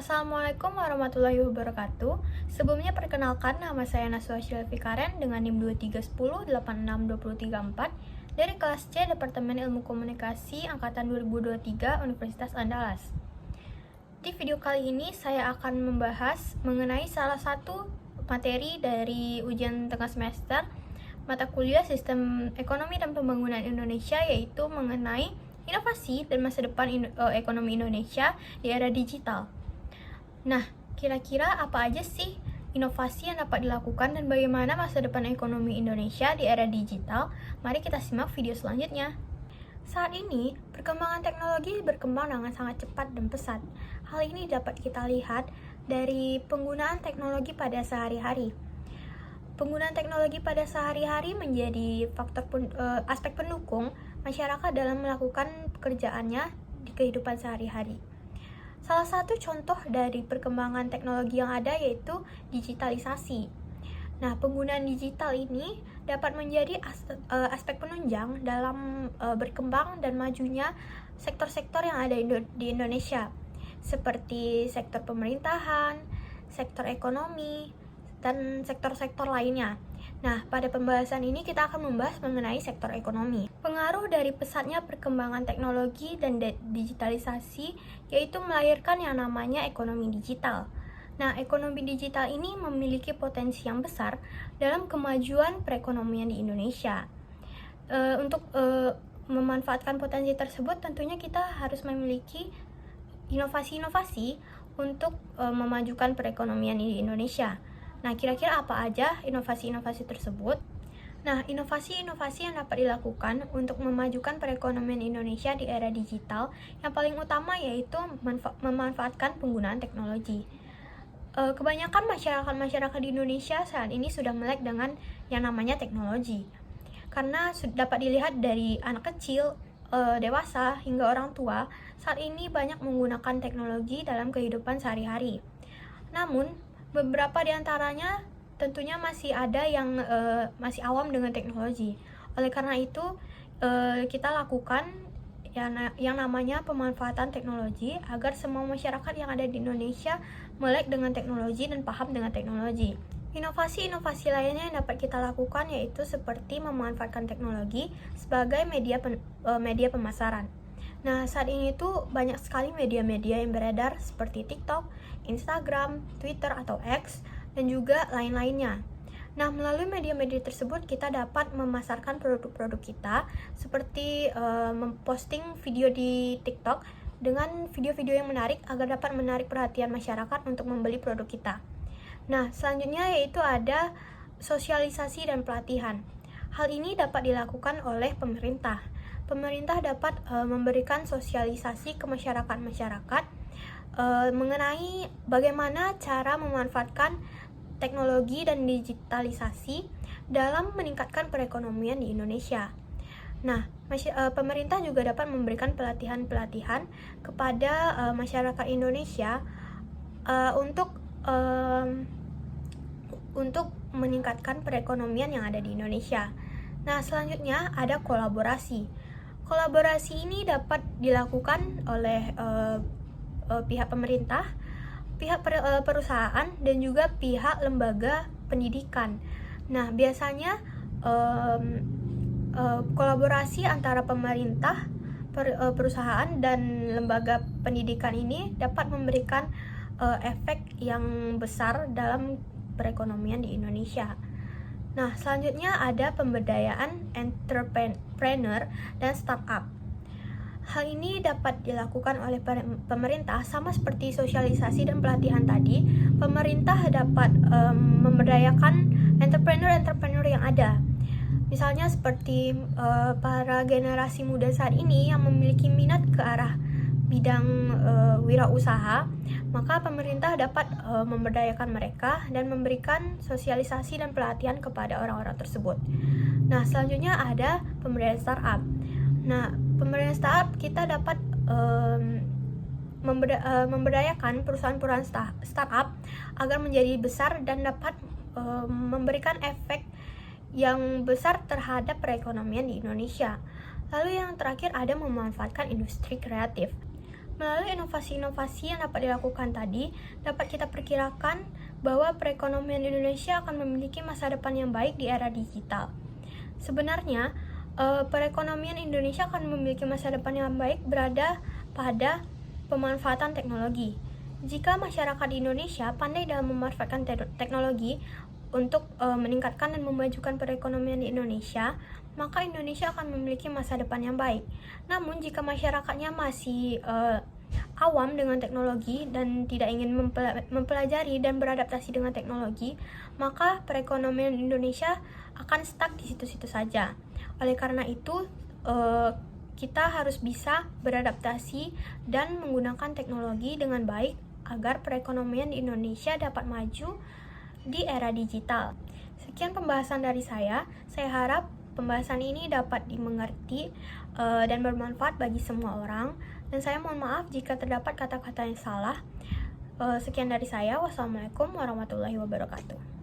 Assalamualaikum warahmatullahi wabarakatuh. Sebelumnya perkenalkan, nama saya Naswa Shilvi Karen dengan NIM 231086234 dari kelas C Departemen Ilmu Komunikasi Angkatan 2023 Universitas Andalas. Di video kali ini saya akan membahas mengenai salah satu materi dari ujian tengah semester mata kuliah Sistem Ekonomi dan Pembangunan Indonesia, yaitu mengenai inovasi dan masa depan ekonomi Indonesia di era digital. Nah, kira-kira apa aja sih inovasi yang dapat dilakukan dan bagaimana masa depan ekonomi Indonesia di era digital? Mari kita simak video selanjutnya. Saat ini, perkembangan teknologi berkembang dengan sangat cepat dan pesat. Hal ini dapat kita lihat dari penggunaan teknologi pada sehari-hari. Penggunaan teknologi pada sehari-hari menjadi aspek pendukung masyarakat dalam melakukan pekerjaannya di kehidupan sehari-hari. Salah satu contoh dari perkembangan teknologi yang ada yaitu digitalisasi. Nah, penggunaan digital ini dapat menjadi aspek penunjang dalam berkembang dan majunya sektor-sektor yang ada di Indonesia, seperti sektor pemerintahan, sektor ekonomi, dan sektor-sektor lainnya. Nah, pada pembahasan ini kita akan membahas mengenai sektor ekonomi. Pengaruh dari pesatnya perkembangan teknologi dan digitalisasi yaitu melahirkan yang namanya ekonomi digital. Nah, ekonomi digital ini memiliki potensi yang besar dalam kemajuan perekonomian di Indonesia. Untuk memanfaatkan potensi tersebut, tentunya kita harus memiliki inovasi-inovasi untuk memajukan perekonomian di Indonesia. Nah, kira-kira apa aja inovasi-inovasi tersebut? Nah, inovasi-inovasi yang dapat dilakukan untuk memajukan perekonomian Indonesia di era digital yang paling utama yaitu memanfaatkan penggunaan teknologi. Kebanyakan masyarakat di Indonesia saat ini sudah melek dengan yang namanya teknologi. Karena dapat dilihat dari anak kecil, dewasa, hingga orang tua, saat ini banyak menggunakan teknologi dalam kehidupan sehari-hari. Namun, beberapa di antaranya tentunya masih ada yang masih awam dengan teknologi. Oleh karena itu, kita lakukan yang namanya pemanfaatan teknologi agar semua masyarakat yang ada di Indonesia melek dengan teknologi dan paham dengan teknologi. Inovasi-inovasi lainnya yang dapat kita lakukan yaitu seperti memanfaatkan teknologi sebagai media pemasaran. Nah, saat ini tuh banyak sekali media-media yang beredar seperti TikTok, Instagram, Twitter atau X, dan juga lain-lainnya. Nah, melalui media-media tersebut kita dapat memasarkan produk-produk kita seperti memposting video di TikTok dengan video-video yang menarik agar dapat menarik perhatian masyarakat untuk membeli produk kita. Nah, selanjutnya yaitu ada sosialisasi dan pelatihan. Hal ini dapat dilakukan oleh pemerintah. Pemerintah dapat memberikan sosialisasi ke masyarakat mengenai bagaimana cara memanfaatkan teknologi dan digitalisasi dalam meningkatkan perekonomian di Indonesia. Nah, pemerintah juga dapat memberikan pelatihan-pelatihan kepada masyarakat Indonesia untuk meningkatkan perekonomian yang ada di Indonesia. Nah, selanjutnya ada kolaborasi. Kolaborasi ini dapat dilakukan oleh pihak pemerintah, pihak perusahaan, dan juga pihak lembaga pendidikan. Nah, biasanya kolaborasi antara pemerintah, perusahaan, dan lembaga pendidikan ini dapat memberikan efek yang besar dalam perekonomian di Indonesia. Nah, selanjutnya ada pemberdayaan entrepreneur dan startup. Hal ini dapat dilakukan oleh pemerintah sama seperti sosialisasi dan pelatihan tadi. Pemerintah dapat memberdayakan entrepreneur yang ada. Misalnya seperti para generasi muda saat ini yang memiliki minat ke arah bidang wirausaha, maka pemerintah dapat memberdayakan mereka dan memberikan sosialisasi dan pelatihan kepada orang-orang tersebut. Nah, selanjutnya ada pemberdayaan startup. Nah, pemberdayaan startup kita dapat memberdayakan perusahaan-perusahaan startup agar menjadi besar dan dapat memberikan efek yang besar terhadap perekonomian di Indonesia. Lalu yang terakhir ada memanfaatkan industri kreatif. Melalui inovasi-inovasi yang dapat dilakukan tadi, dapat kita perkirakan bahwa perekonomian Indonesia akan memiliki masa depan yang baik di era digital. Sebenarnya, perekonomian Indonesia akan memiliki masa depan yang baik berada pada pemanfaatan teknologi. Jika masyarakat di Indonesia pandai dalam memanfaatkan teknologi untuk meningkatkan dan memajukan perekonomian di Indonesia, maka Indonesia akan memiliki masa depan yang baik. Namun, jika masyarakatnya masih awam dengan teknologi dan tidak ingin mempelajari dan beradaptasi dengan teknologi, maka perekonomian Indonesia akan stuck di situ-situ saja. Oleh karena itu, kita harus bisa beradaptasi dan menggunakan teknologi dengan baik agar perekonomian di Indonesia dapat maju di era digital. Sekian pembahasan dari saya harap pembahasan ini dapat dimengerti dan bermanfaat bagi semua orang. Dan saya mohon maaf jika terdapat kata-kata yang salah. Sekian dari saya. Wassalamualaikum warahmatullahi wabarakatuh.